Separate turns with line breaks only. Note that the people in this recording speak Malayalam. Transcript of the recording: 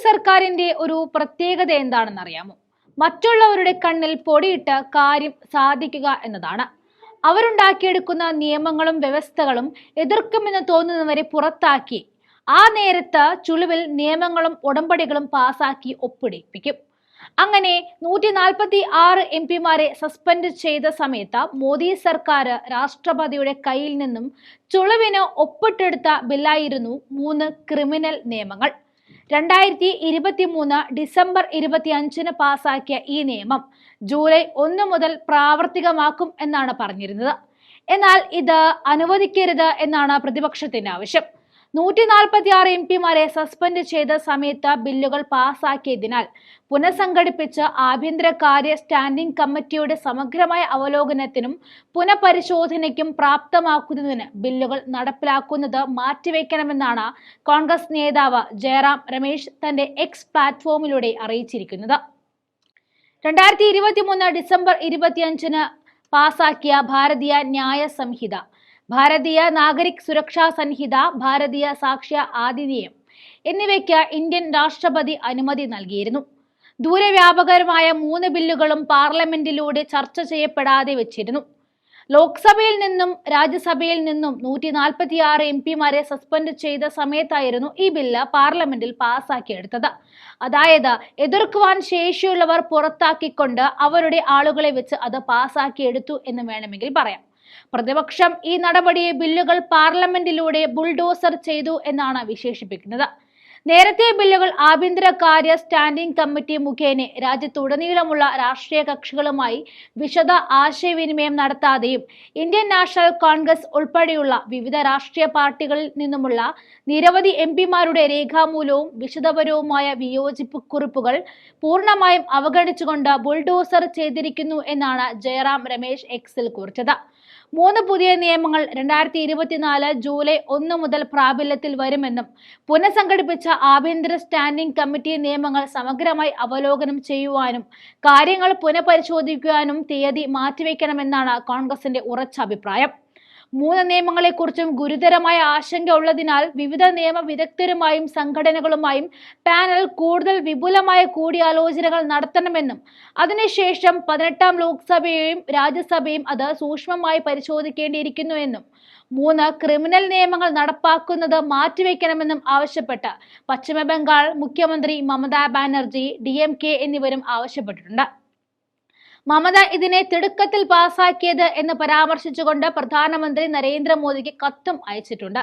സർക്കാരിന്റെ ഒരു പ്രത്യേകത എന്താണെന്ന് അറിയാമോ? മറ്റുള്ളവരുടെ കണ്ണിൽ പൊടിയിട്ട് കാര്യം സാധിക്കുക എന്നതാണ്. അവരുണ്ടാക്കിയെടുക്കുന്ന നിയമങ്ങളും വ്യവസ്ഥകളും എതിർക്കുമെന്ന് തോന്നുന്നവരെ പുറത്താക്കി ആ നേരത്ത് ചുളിവിൽ നിയമങ്ങളും ഉടമ്പടികളും പാസാക്കി ഒപ്പിടിപ്പിക്കും. അങ്ങനെ 146 MP-മാരെ സസ്പെൻഡ് ചെയ്ത സമയത്ത് മോദി സർക്കാർ രാഷ്ട്രപതിയുടെ കയ്യിൽ നിന്നും ചുളിവിന് ഒപ്പിട്ടെടുത്ത ബില്ലായിരുന്നു 3 ക്രിമിനൽ നിയമങ്ങൾ. 2023 ഡിസംബർ 25-ന് പാസാക്കിയ ഈ നിയമം ജൂലൈ 1 മുതൽ പ്രാവർത്തികമാക്കും എന്നാണ് പറഞ്ഞിരുന്നത്. എന്നാൽ ഇത് അനുവദിക്കരുത് എന്നാണ് പ്രതിപക്ഷത്തിന്റെ ആവശ്യം. 146 MP-മാരെ സസ്പെൻഡ് ചെയ്ത സമയത്ത് ബില്ലുകൾ പാസാക്കിയതിനാൽ പുനഃസംഘടിപ്പിച്ച ആഭ്യന്തരകാര്യ സ്റ്റാൻഡിംഗ് കമ്മിറ്റിയുടെ സമഗ്രമായ അവലോകനത്തിനും പുനഃപരിശോധനയ്ക്കും പ്രാപ്തമാക്കുന്നതിന് ബില്ലുകൾ നടപ്പിലാക്കുന്നത് മാറ്റിവെക്കണമെന്നാണ് കോൺഗ്രസ് നേതാവ് ജയറാം രമേശ് തന്റെ എക്സ് പ്ലാറ്റ്ഫോമിലൂടെ അറിയിച്ചിരിക്കുന്നത്. 2023 ഡിസംബർ 25-ന് പാസാക്കിയ ഭാരതീയ ന്യായ സംഹിത, ഭാരതീയ നാഗരിക് സുരക്ഷാ സംഹിത, ഭാരതീയ സാക്ഷ്യ അധിനിയം എന്നിവയ്ക്ക് ഇന്ത്യൻ രാഷ്ട്രപതി അനുമതി നൽകിയിരുന്നു. ദൂരവ്യാപകമായ 3 ബില്ലുകളും പാർലമെന്റിലൂടെ ചർച്ച ചെയ്യപ്പെടാതെ വെച്ചിരുന്നു. ലോക്സഭയിൽ നിന്നും രാജ്യസഭയിൽ നിന്നും 146 MP-മാരെ സസ്പെൻഡ് ചെയ്ത സമയത്തായിരുന്നു ഈ ബില്ല് പാർലമെന്റിൽ പാസാക്കിയെടുത്തത്. അതായത് എതിർക്കുവാൻ ശേഷിയുള്ളവർ പുറത്താക്കിക്കൊണ്ട് അവരുടെ ആളുകളെ വെച്ച് അത് പാസാക്കിയെടുത്തു എന്ന് വേണമെങ്കിൽ പറയാം. പ്രതിപക്ഷം ഈ നടപടിയെ ബില്ലുകൾ പാർലമെന്റിലൂടെ ബുൾഡോസർ ചെയ്തു എന്നാണ് വിശേഷിപ്പിക്കുന്നത്. നേരത്തെ ബില്ലുകൾ ആഭ്യന്തരകാര്യ സ്റ്റാൻഡിംഗ് കമ്മിറ്റി മുഖേന രാജ്യത്തുടനീളമുള്ള രാഷ്ട്രീയ കക്ഷികളുമായി വിശദ ആശയവിനിമയം നടത്താതെയും ഇന്ത്യൻ നാഷണൽ കോൺഗ്രസ് ഉൾപ്പെടെയുള്ള വിവിധ രാഷ്ട്രീയ പാർട്ടികളിൽ നിന്നുമുള്ള നിരവധി MP-മാരുടെ രേഖാമൂലവും വിശദപരവുമായ വിയോജിപ്പ് കുറിപ്പുകൾ പൂർണ്ണമായും അവഗണിച്ചുകൊണ്ട് ബുൾഡോസർ ചെയ്തിരിക്കുന്നു എന്നാണ് ജയറാം രമേശ് എക്സിൽ കുറിച്ചത്. 3 പുതിയ നിയമങ്ങൾ 2024 ജൂലൈ 1 മുതൽ പ്രാബല്യത്തിൽ വരുമെന്നും പുനഃസംഘടിപ്പിച്ച ആഭ്യന്തര സ്റ്റാൻഡിംഗ് കമ്മിറ്റി നിയമങ്ങൾ സമഗ്രമായി അവലോകനം ചെയ്യുവാനും കാര്യങ്ങൾ പുനഃപരിശോധിക്കുവാനും തീയതി മാറ്റിവെക്കണമെന്നാണ് കോൺഗ്രസിന്റെ ഉറച്ച അഭിപ്രായം. 3 നിയമങ്ങളെക്കുറിച്ചും ഗുരുതരമായ ആശങ്ക ഉള്ളതിനാൽ വിവിധ നിയമ വിദഗ്ധരുമായും സംഘടനകളുമായും പാനൽ കൂടുതൽ വിപുലമായ കൂടിയാലോചനകൾ നടത്തണമെന്നും അതിനുശേഷം 18ാം ലോക്സഭയും രാജ്യസഭയും അത് സൂക്ഷ്മമായി പരിശോധിക്കേണ്ടിയിരിക്കുന്നു എന്നും 3 ക്രിമിനൽ നിയമങ്ങൾ നടപ്പാക്കുന്നത് മാറ്റിവെക്കണമെന്നും ആവശ്യപ്പെട്ട് പശ്ചിമ ബംഗാൾ മുഖ്യമന്ത്രി മമതാ ബാനർജി, DMK എന്നിവരും ആവശ്യപ്പെട്ടിട്ടുണ്ട്. മമത ഇതിനെ തിടുക്കത്തിൽ പാസാക്കിയത് എന്ന് പരാമർശിച്ചുകൊണ്ട് പ്രധാനമന്ത്രി നരേന്ദ്രമോദിക്ക് കത്തും അയച്ചിട്ടുണ്ട്.